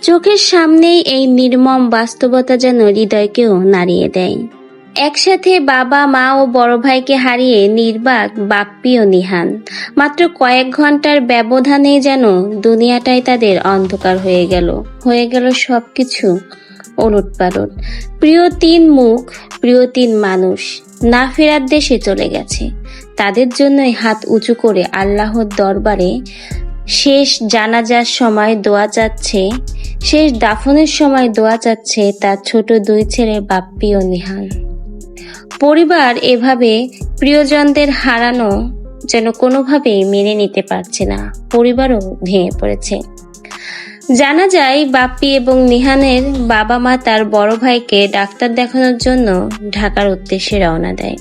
চোখের সামনেই এই নির্মম বাস্তবতা যেন হৃদয়কেও নাড়িয়ে দেয়। একসাথে বাবা, মা ও বড় ভাইকে হারিয়ে নির্বাক বাপ্পি ও নিহান। মাত্র কয়েক ঘন্টার ব্যবধানে যেন দুনিয়াটাই তাদের অন্ধকার হয়ে গেল সবকিছু ওলটপালট। প্রিয় 3 মুখ, প্রিয় 3 মানুষ না ফেরার দেশে চলে গেছে। তাদের জন্যই হাত উঁচু করে আল্লাহর দরবারে শেষ জানাজার সময় দোয়া চাচ্ছে, শেষ দাফনের সময় দোয়া চাচ্ছে তার ছোট 2 ছেলে বাপ্পি ও নিহান। পরিবার এভাবে প্রিয়জনদের হারানো যেন কোনোভাবেই মেনে নিতে পারছে না। পরিবারও ভেঙে পড়েছে। জানা যায় বাপ্পি এবং নিহানের বাবা মা তার বড় ভাইকে ডাক্তার দেখানোর জন্য ঢাকার উদ্দেশ্যে রওনা দেয়।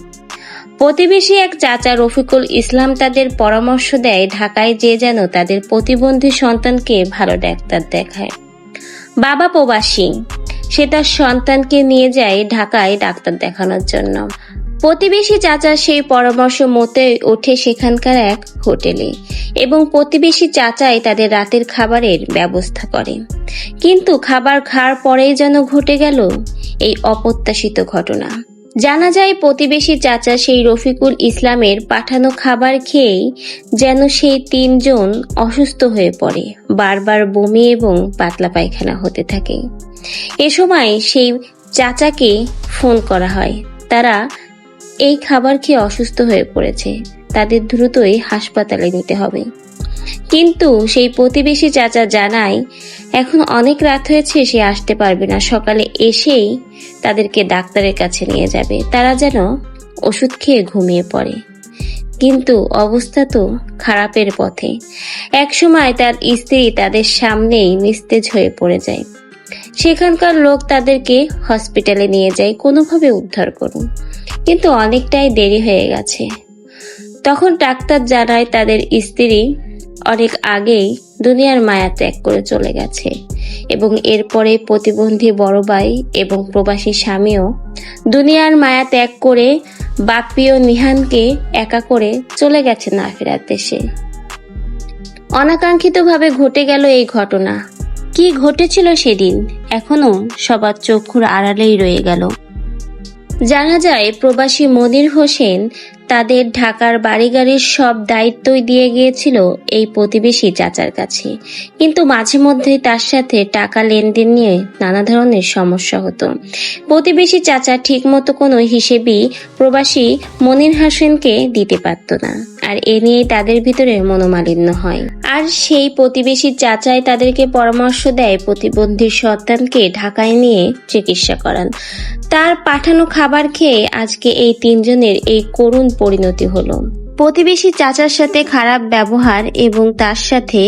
প্রতিবেশী এক চাচা রফিকুল ইসলাম তাদের পরামর্শ দেয় ঢাকায় যে যেন তাদের প্রতিবন্ধী সন্তানকে ভালো ডাক্তার দেখায়। বাবা প্রবাসী, সে তার সন্তানকে নিয়ে যায় ঢাকায় ডাক্তার দেখানোর জন্য। প্রতিবেশী চাচা সেই পরামর্শ মতে ওঠে সেখানকার এক হোটেলে এবং প্রতিবেশী চাচাই তাদের রাতের খাবারের ব্যবস্থা করে। কিন্তু খাবার খাওয়ার পরেই যেন ঘটে গেল এই অপ্রত্যাশিত ঘটনা। জানা যায় প্রতিবেশী চাচা সেই রফিকুল ইসলামের পাঠানো খাবার খেয়েই যেন সেই 3 জন অসুস্থ হয়ে পড়ে। বারবার বমি এবং পাতলা পায়খানা হতে থাকে। এ সময় সেই চাচাকে ফোন করা হয়। তারা এই খাবার খেয়ে অসুস্থ হয়ে পড়েছে, তাদের দ্রুতই হাসপাতালে নিতে হবে। কিন্তু সেই প্রতিবেশী চাচা জানায় এখন অনেক রাত হয়েছে, সে আসতে পারবে না, সকালে এসেই তাদেরকে ডাক্তারের কাছে নিয়ে যাবে। তারা যেন ওষুধ খেয়ে ঘুমিয়ে পড়ে। কিন্তু অবস্থা তো খারাপের পথে। একসময় তার স্ত্রী তাদের সামনেই নিস্তেজ হয়ে পড়ে যায়। সেখানকার লোক তাদেরকে হসপিটালে নিয়ে যায় কোনোভাবে উদ্ধার করুন, কিন্তু অনেকটাই দেরি হয়ে গেছে। তখন ডাক্তার জানায় তাদের স্ত্রী অনেক আগেই দুনিয়ার মায়া ত্যাগ করে চলে গেছে এবং এরপরে প্রতিবন্ধী বড় ভাই এবং প্রবাসী স্বামীও দুনিয়ার মায়া ত্যাগ করে বাপ্পি ও নিহানকে একা করে চলে গেছে না ফেরার দেশে। অনাকাঙ্ক্ষিতভাবে ঘটে গেল এই ঘটনা। কি ঘটেছিল সেদিন এখনো সবার চক্ষুর আড়ালেই রয়ে গেল। জানা যায় প্রবাসী মনির হোসেন তাদের ঢাকার বাড়িগাড়ির সব দায়িত্বই দিয়ে গিয়েছিল এই প্রতিবেশী চাচার কাছে, কিন্তু মাঝে মধ্যেই তার সাথে টাকা লেনদেন নিয়ে নানা ধরনের সমস্যা হতো। প্রতিবেশী চাচা ঠিক মতো কোনো হিসেবই প্রবাসী মনির হোসেনকে দিতে পারত না, আর এ নিয়েই তাদের ভিতরে মনোমালিন্য হয়। আর সেই প্রতিবেশী চাচাই তাদেরকে পরামর্শ দেয় প্রতিবন্ধী সন্তানকে ঢাকায় নিয়ে চিকিৎসা করান। তার পাঠানো খাবার খেয়ে আজকে এই 3 জনের এই করুণ পরিণতি হলো। প্রতিবেশী চাচার সাথে খারাপ ব্যবহার এবং তার সাথে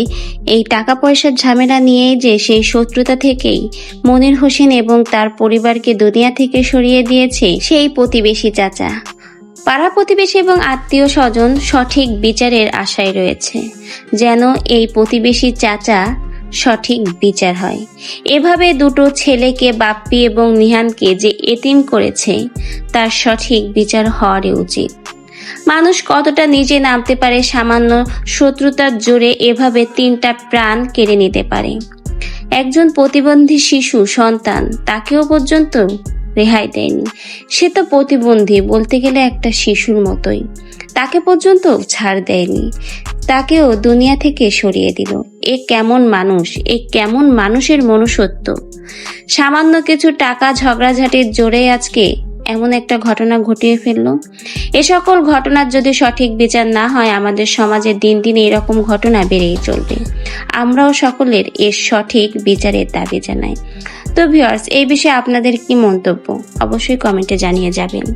এই টাকা পয়সার ঝামেলা নিয়ে যে সেই শত্রুতা থেকেই মনির হোসেন এবং তার পরিবারকে দুনিয়া থেকে সরিয়ে দিয়েছে সেই প্রতিবেশী চাচা। পাড়া প্রতিবেশী এবং আত্মীয় স্বজন সঠিক বিচারের আশায় রয়েছে, যেন এই প্রতিবেশী চাচা সঠিক বিচার হয়। এভাবে 2 ছেলেকে বাপ্পি এবং নিহানকে যে এতিম করেছে তার সঠিক বিচার হওয়ারই উচিত। মানুষ কতটা নিজে নামতে পারে সামান্য শত্রুতার জোরে এভাবে 3টা প্রাণ কেড়ে নিতে পারে। একজন প্রতিবন্ধী শিশু সন্তান, তাকেও পর্যন্ত রেহাই দেয়নি। সে তো প্রতিবন্ধী, বলতে গেলে একটা শিশুর মতোই, তাকে পর্যন্ত ছাড় দেয়নি, তাকেও দুনিয়া থেকে সরিয়ে দিল। এ কেমন মানুষ, এ কেমন মানুষের মনুষ্যত্ব! সামান্য কিছু টাকা ঝগড়াঝাটির জোরে আজকে এমন একটা ঘটনা ঘটিয়ে ফেললো। এ সকল ঘটনার যদি সঠিক বিচার না হয় আমাদের সমাজে দিন দিন এরকম ঘটনা বেড়েই চলবে। আমরাও সকলের এর সঠিক বিচারের দাবি জানাই। তো ভিউয়ার্স, এই বিষয়ে আপনাদের কি মন্তব্য অবশ্যই কমেন্টে জানিয়ে যাবেন।